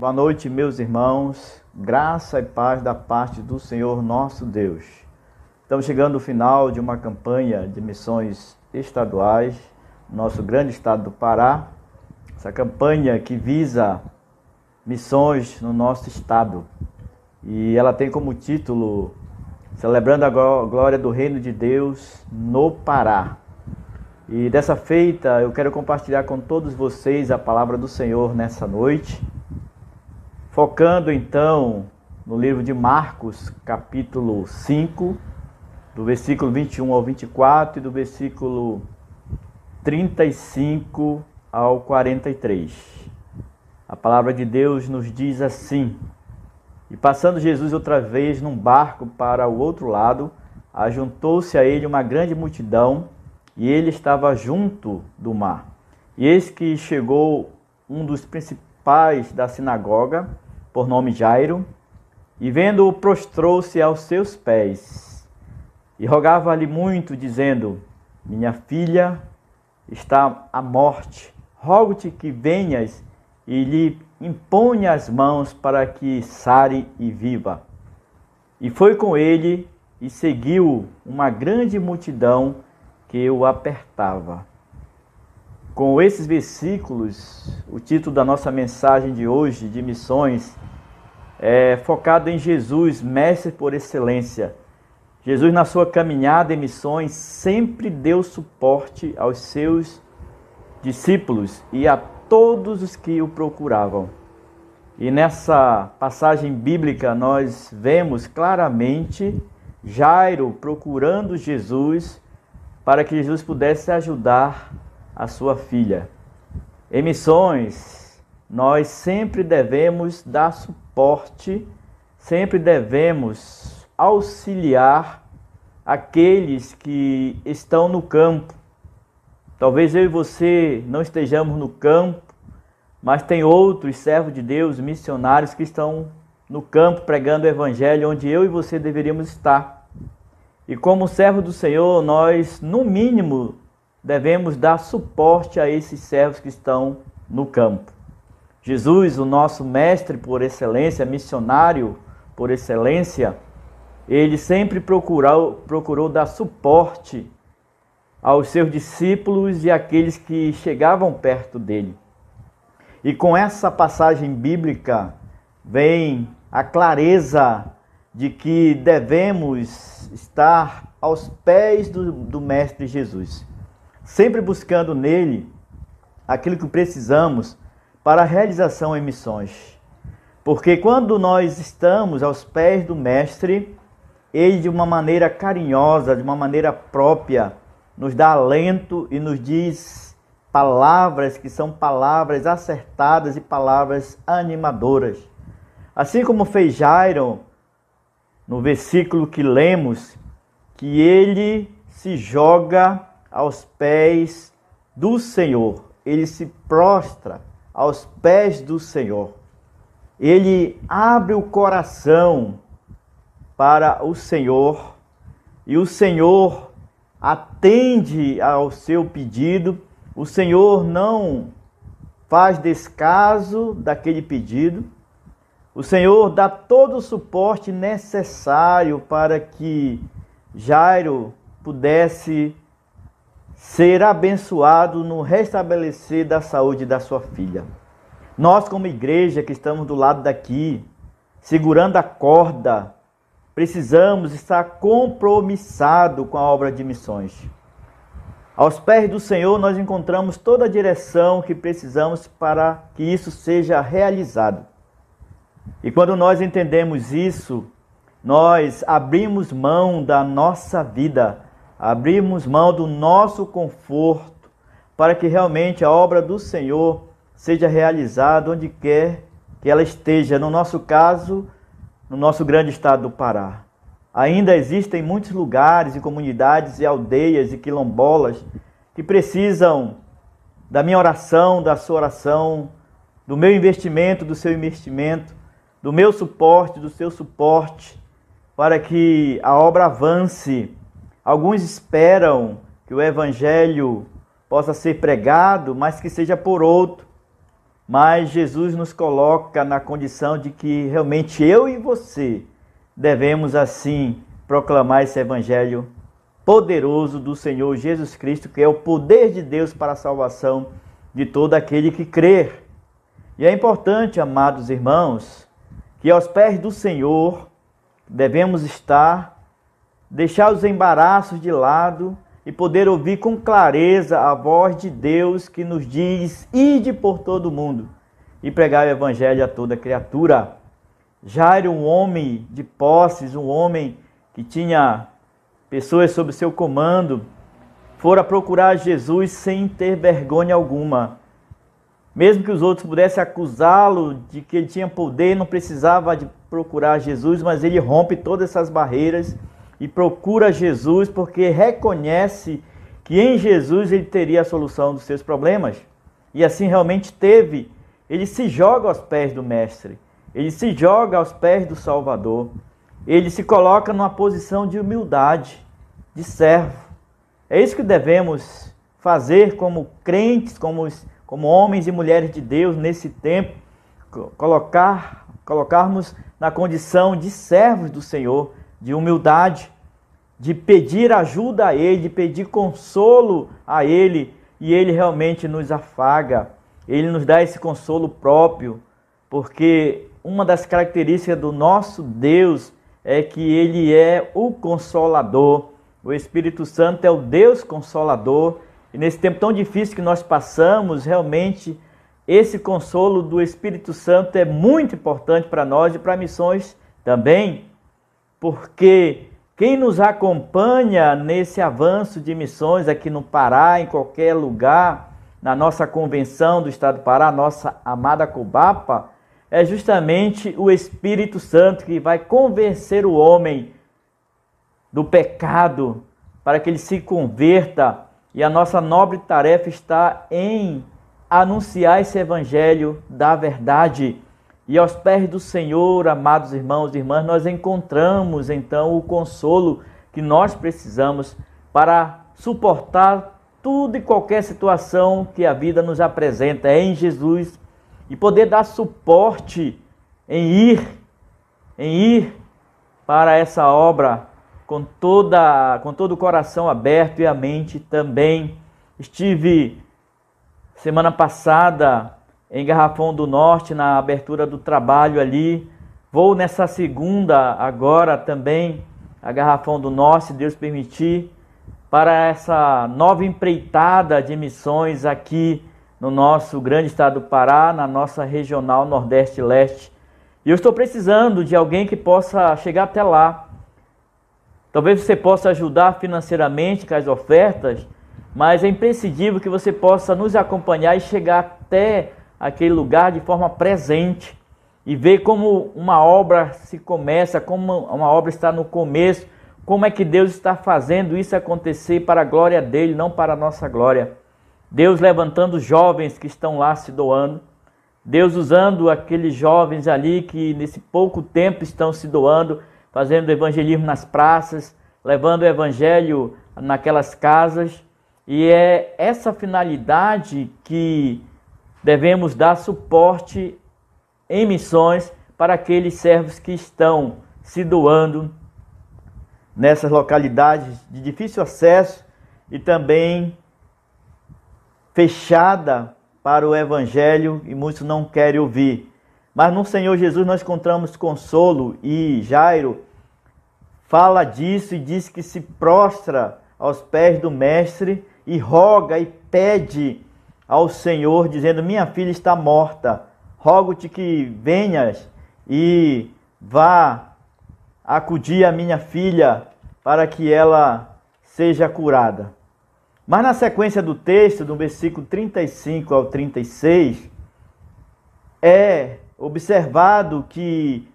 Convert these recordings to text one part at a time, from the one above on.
Boa noite, meus irmãos. Graça e paz da parte do Senhor nosso Deus. Estamos chegando ao final de uma campanha de missões estaduais no nosso grande estado do Pará. Essa campanha que visa missões no nosso estado. E ela tem como título Celebrando a Glória do Reino de Deus no Pará. E dessa feita eu quero compartilhar com todos vocês a palavra do Senhor nessa noite, focando então no livro de Marcos, capítulo 5, do versículo 21 ao 24 e do versículo 35 ao 43. A palavra de Deus nos diz assim: E passando Jesus outra vez num barco para o outro lado, ajuntou-se a ele uma grande multidão, e ele estava junto do mar. E eis que chegou um dos principais da sinagoga, por nome Jairo, e vendo-o prostrou-se aos seus pés, e rogava-lhe muito, dizendo: Minha filha está à morte, rogo-te que venhas e lhe imponha as mãos para que sare e viva. E foi com ele e seguiu uma grande multidão que o apertava. Com esses versículos, o título da nossa mensagem de hoje, de missões, é focado em Jesus, mestre por excelência. Jesus, na sua caminhada em missões, sempre deu suporte aos seus discípulos e a todos os que o procuravam. E nessa passagem bíblica nós vemos claramente Jairo procurando Jesus para que Jesus pudesse ajudar a sua filha. Em missões, nós sempre devemos dar suporte, sempre devemos auxiliar aqueles que estão no campo. Talvez eu e você não estejamos no campo, mas tem outros servos de Deus, missionários, que estão no campo pregando o evangelho, onde eu e você deveríamos estar. E como servo do Senhor, nós, no mínimo, devemos dar suporte a esses servos que estão no campo. Jesus, o nosso mestre por excelência, missionário por excelência, ele sempre procurou dar suporte aos seus discípulos e àqueles que chegavam perto dele. E com essa passagem bíblica vem a clareza de que devemos estar aos pés do Mestre Jesus, sempre buscando nele aquilo que precisamos para a realização em missões. Porque quando nós estamos aos pés do Mestre, ele de uma maneira carinhosa, de uma maneira própria, nos dá alento e nos diz palavras que são palavras acertadas e palavras animadoras. Assim como fez Jairo, no versículo que lemos, que ele se joga aos pés do Senhor, ele se prostra aos pés do Senhor. Ele abre o coração para o Senhor e o Senhor atende ao seu pedido. O Senhor não faz descaso daquele pedido. O Senhor dá todo o suporte necessário para que Jairo pudesse ser abençoado no restabelecer da saúde da sua filha. Nós, como igreja que estamos do lado daqui, segurando a corda, precisamos estar compromissados com a obra de missões. Aos pés do Senhor nós encontramos toda a direção que precisamos para que isso seja realizado. E quando nós entendemos isso, nós abrimos mão da nossa vida, abrimos mão do nosso conforto, para que realmente a obra do Senhor seja realizada onde quer que ela esteja, no nosso caso, no nosso grande estado do Pará. Ainda existem muitos lugares e comunidades e aldeias e quilombolas que precisam da minha oração, da sua oração, do meu investimento, do seu investimento, do meu suporte, do seu suporte, para que a obra avance. Alguns esperam que o evangelho possa ser pregado, mas que seja por outro. mas Jesus nos coloca na condição de que realmente eu e você devemos assim proclamar esse evangelho poderoso do Senhor Jesus Cristo, que é o poder de Deus para a salvação de todo aquele que crer. E é importante, amados irmãos, que aos pés do Senhor devemos estar, deixar os embaraços de lado e poder ouvir com clareza a voz de Deus que nos diz: ide por todo o mundo e pregar o evangelho a toda criatura. Jairo, um homem de posses, um homem que tinha pessoas sob seu comando, fora procurar Jesus sem ter vergonha alguma. Mesmo que os outros pudessem acusá-lo de que ele tinha poder, não precisava de procurar Jesus, mas ele rompe todas essas barreiras e procura Jesus porque reconhece que em Jesus ele teria a solução dos seus problemas. E assim realmente teve. Ele se joga aos pés do Mestre, ele se joga aos pés do Salvador, ele se coloca numa posição de humildade, de servo. É isso que devemos fazer como crentes, como homens e mulheres de Deus nesse tempo, colocarmos na condição de servos do Senhor, de humildade, de pedir ajuda a Ele, de pedir consolo a Ele, e Ele realmente nos afaga, Ele nos dá esse consolo próprio, porque uma das características do nosso Deus é que Ele é o Consolador. O Espírito Santo é o Deus Consolador, e nesse tempo tão difícil que nós passamos, realmente esse consolo do Espírito Santo é muito importante para nós e para missões também, porque quem nos acompanha nesse avanço de missões aqui no Pará, em qualquer lugar, na nossa convenção do Estado do Pará, nossa amada Cobapa, é justamente o Espírito Santo que vai convencer o homem do pecado para que ele se converta. E a nossa nobre tarefa está em anunciar esse evangelho da verdade. E aos pés do Senhor, amados irmãos e irmãs, nós encontramos então o consolo que nós precisamos para suportar tudo e qualquer situação que a vida nos apresenta. É em Jesus. E poder dar suporte em ir para essa obra com todo o coração aberto e a mente também. Estive semana passada em Garrafão do Norte, na abertura do trabalho ali. Vou nessa segunda agora também a Garrafão do Norte, se Deus permitir, para essa nova empreitada de missões aqui no nosso grande estado do Pará, na nossa regional Nordeste e Leste. E eu estou precisando de alguém que possa chegar até lá. Talvez você possa ajudar financeiramente com as ofertas, mas é imprescindível que você possa nos acompanhar e chegar até aquele lugar de forma presente e ver como uma obra se começa, como uma obra está no começo, como é que Deus está fazendo isso acontecer para a glória dele, não para a nossa glória. Deus levantando jovens que estão lá se doando, Deus usando aqueles jovens ali que nesse pouco tempo estão se doando, fazendo evangelismo nas praças, levando o evangelho naquelas casas. E é essa finalidade que devemos dar suporte em missões para aqueles servos que estão se doando nessas localidades de difícil acesso e também fechada para o evangelho, e muitos não querem ouvir. Mas no Senhor Jesus nós encontramos consolo, e Jairo fala disso e diz que se prostra aos pés do Mestre e roga e pede ao Senhor, dizendo: minha filha está morta, rogo-te que venhas e vá acudir a minha filha para que ela seja curada. Mas na sequência do texto, do versículo 35 ao 36, é observado que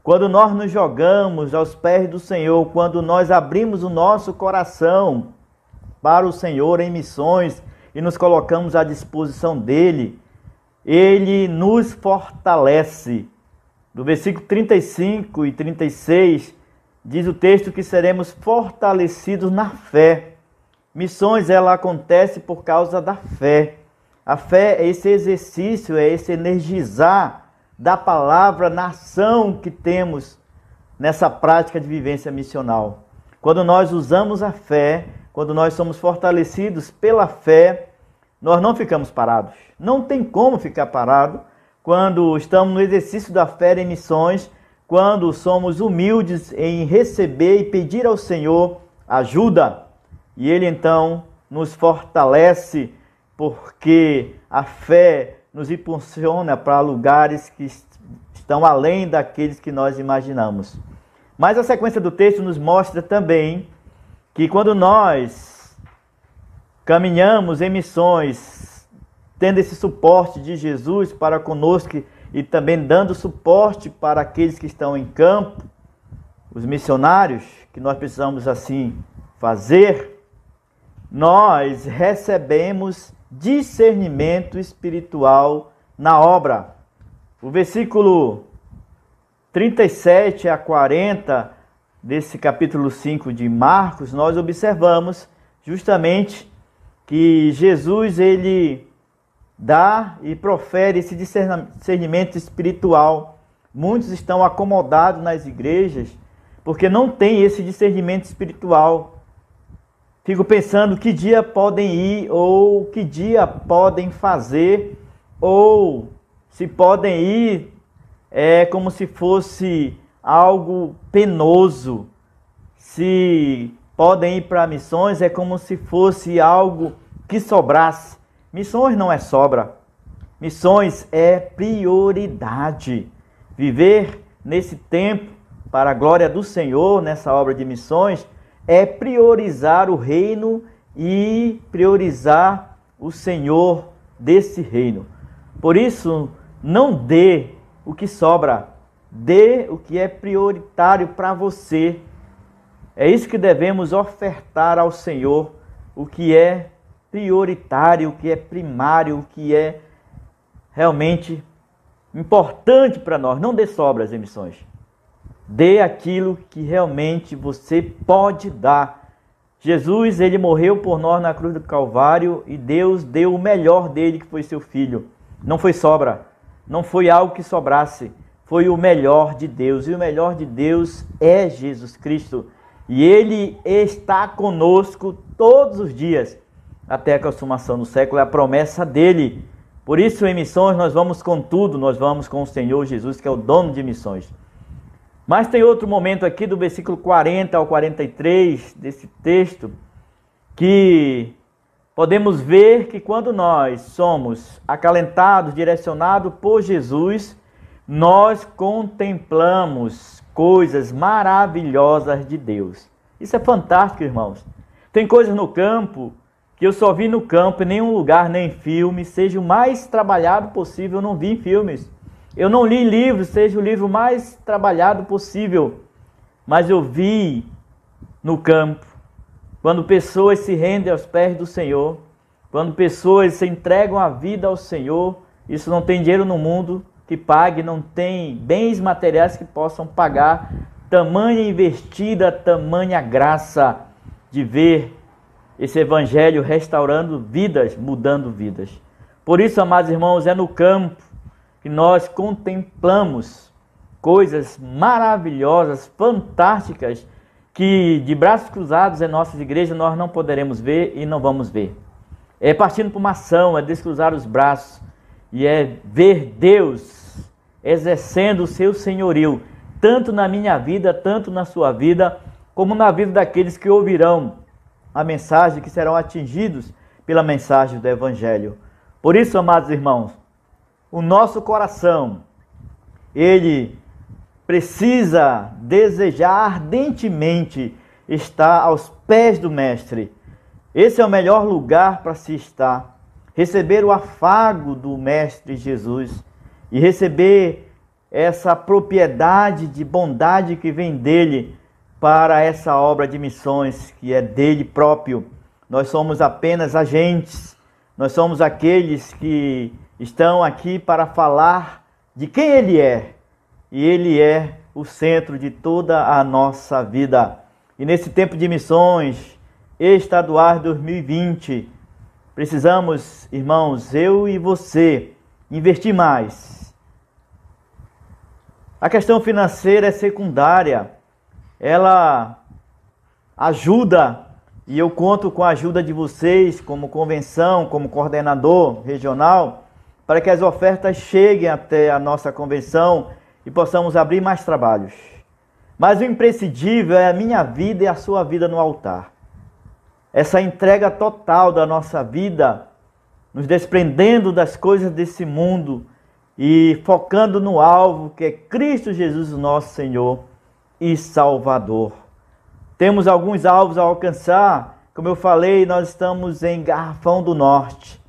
quando nós nos jogamos aos pés do Senhor, quando nós abrimos o nosso coração para o Senhor em missões e nos colocamos à disposição dele, ele nos fortalece. Do versículo 35 e 36, diz o texto que seremos fortalecidos na fé. Missões, ela acontece por causa da fé. A fé é esse exercício, é esse energizar da palavra na ação que temos nessa prática de vivência missional. Quando nós usamos a fé, quando nós somos fortalecidos pela fé, nós não ficamos parados. Não tem como ficar parado quando estamos no exercício da fé em missões, quando somos humildes em receber e pedir ao Senhor ajuda. E Ele então nos fortalece, porque a fé nos impulsiona para lugares que estão além daqueles que nós imaginamos. Mas a sequência do texto nos mostra também que quando nós caminhamos em missões, tendo esse suporte de Jesus para conosco e também dando suporte para aqueles que estão em campo, os missionários, que nós precisamos assim fazer, nós recebemos discernimento espiritual na obra. O versículo 37 a 40 desse capítulo 5 de Marcos, nós observamos justamente que Jesus ele dá e profere esse discernimento espiritual. Muitos estão acomodados nas igrejas porque não tem esse discernimento espiritual. Fico pensando que dia podem ir, ou que dia podem fazer, ou se podem ir, é como se fosse algo penoso. Se podem ir para missões, é como se fosse algo que sobrasse. Missões não é sobra. Missões é prioridade. Viver nesse tempo para a glória do Senhor, nessa obra de missões, é priorizar o reino e priorizar o Senhor desse reino. Por isso, não dê o que sobra, dê o que é prioritário para você. É isso que devemos ofertar ao Senhor, o que é prioritário, o que é primário, o que é realmente importante para nós. Não dê sobras em missões. Dê aquilo que realmente você pode dar. Jesus, ele morreu por nós na cruz do Calvário e Deus deu o melhor dele, que foi seu Filho. Não foi sobra, não foi algo que sobrasse, foi o melhor de Deus. E o melhor de Deus é Jesus Cristo. E Ele está conosco todos os dias, até a consumação do século, é a promessa dele. Por isso, em missões, nós vamos com tudo, nós vamos com o Senhor Jesus, que é o dono de missões. Mas tem outro momento aqui do versículo 40 ao 43 desse texto, que podemos ver que quando nós somos acalentados, direcionados por Jesus, nós contemplamos coisas maravilhosas de Deus. Isso é fantástico, irmãos. Tem coisas no campo que eu só vi no campo, em nenhum lugar, nem em filme, seja o mais trabalhado possível, eu não vi em filmes. Eu não li livros, seja o livro mais trabalhado possível, mas eu vi no campo, quando pessoas se rendem aos pés do Senhor, quando pessoas se entregam a vida ao Senhor. Isso não tem dinheiro no mundo que pague, não tem bens materiais que possam pagar tamanha investida, tamanha graça de ver esse evangelho restaurando vidas, mudando vidas. Por isso, amados irmãos, é no campo que nós contemplamos coisas maravilhosas, fantásticas, que de braços cruzados em nossas igrejas nós não poderemos ver e não vamos ver. É partindo para uma ação, é descruzar os braços e é ver Deus exercendo o seu senhorio, tanto na minha vida, tanto na sua vida, como na vida daqueles que ouvirão a mensagem, que serão atingidos pela mensagem do Evangelho. Por isso, amados irmãos, o nosso coração, ele precisa desejar ardentemente estar aos pés do Mestre. Esse é o melhor lugar para se estar. Receber o afago do Mestre Jesus e receber essa propriedade de bondade que vem dele para essa obra de missões que é dele próprio. Nós somos apenas agentes, nós somos aqueles que estão aqui para falar de quem ele é. E ele é o centro de toda a nossa vida. E nesse tempo de missões estaduais 2020, Precisamos, irmãos, eu e você, investir mais. A questão financeira é secundária. Ela ajuda, e eu conto com a ajuda de vocês, como convenção, como coordenador regional, para que as ofertas cheguem até a nossa convenção e possamos abrir mais trabalhos. Mas o imprescindível é a minha vida e a sua vida no altar. Essa entrega total da nossa vida, nos desprendendo das coisas desse mundo e focando no alvo que é Cristo Jesus, o nosso Senhor e Salvador. Temos alguns alvos a alcançar. Como eu falei, nós estamos em Garrafão do Norte.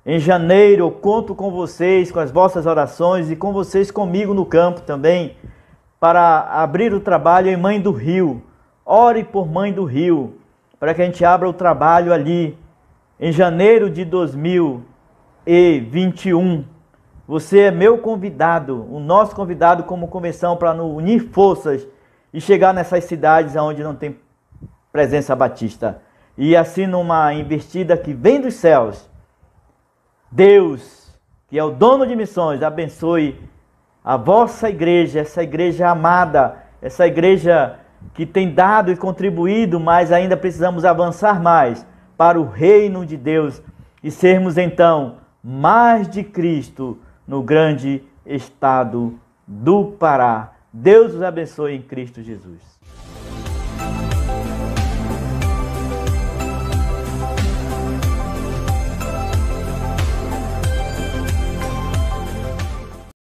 Em janeiro eu conto com vocês, com as vossas orações e com vocês comigo no campo também, para abrir o trabalho em Mãe do Rio. Ore por Mãe do Rio, para que a gente abra o trabalho ali. Em janeiro de 2021, você é meu convidado, o nosso convidado como convenção para unir forças e chegar nessas cidades onde não tem presença batista. E assim numa investida que vem dos céus, Deus, que é o dono de missões, abençoe a vossa igreja, essa igreja amada, essa igreja que tem dado e contribuído, mas ainda precisamos avançar mais para o reino de Deus e sermos então mais de Cristo no grande estado do Pará. Deus os abençoe em Cristo Jesus.